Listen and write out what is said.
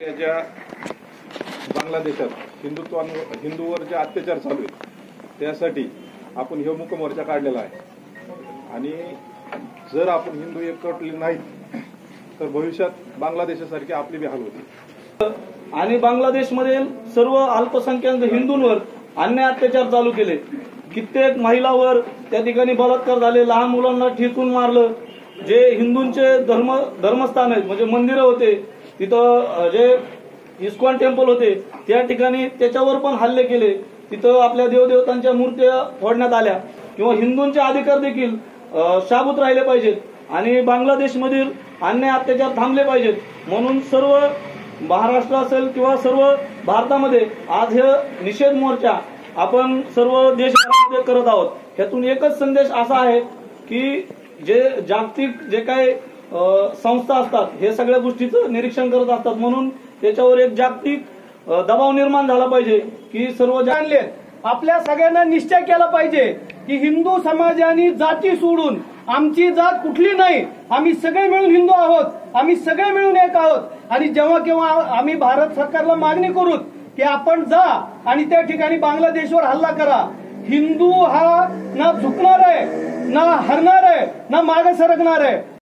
ज्या बांगलादेशात हिंदूवर जे अत्याचार चालू आहे त्यासाठी आपण हे मूक मोर्चा काढलेला आहे आणि जर आपण हिंदू एकवटले नाहीत तर भविष्यात बांगलादेशासारखी आपली बी हाल होते आणि बांगलादेशमधील सर्व अल्पसंख्याक हिंदूंवर अन्याय अत्याचार चालू केले। कित्येक महिलांवर त्या ठिकाणी बलात्कार झाले, लहान मुलांना ठेचून मारलं। जे हिंदूंचे धर्मस्थान आहेत म्हणजे मंदिरं होते तिथं, जे इस्कॉन टेम्पल होते त्या ठिकाणी त्याच्यावर पण हल्ले केले। तिथं आपल्या देवदेवतांच्या मूर्त्या फोडण्यात आल्या किंवा हिंदूंचे अधिकार देखील शाबूत राहिले पाहिजेत आणि बांगलादेशमधील अन्याय अत्याचार थांबले पाहिजेत। म्हणून सर्व महाराष्ट्र असेल किंवा सर्व भारतामध्ये आज हे निषेध मोर्चा आपण सर्व देशभरामध्ये करत आहोत। ह्यातून एकच संदेश असा आहे की जे जागतिक जे काही संस्था असतात हे सगळ्या गोष्टीचं निरीक्षण करत असतात, म्हणून त्याच्यावर एक जागतिक दबाव निर्माण झाला पाहिजे की सर्व जाणले आपल्या सगळ्यांना निश्चय केला पाहिजे की हिंदू समाजाने जाती सोडून आमची जात कुठली नाही, आम्ही सगळे मिळून हिंदू आहोत, आम्ही सगळे मिळून एक आहोत। आणि जेव्हा केव्हा आम्ही भारत सरकारला मागणी करू की आपण जा आणि त्या ठिकाणी बांगलादेशवर हल्ला करा, हिंदू हा ना झुकणार आहे, ना हरणार आहे, ना मागे सरकणार आहे।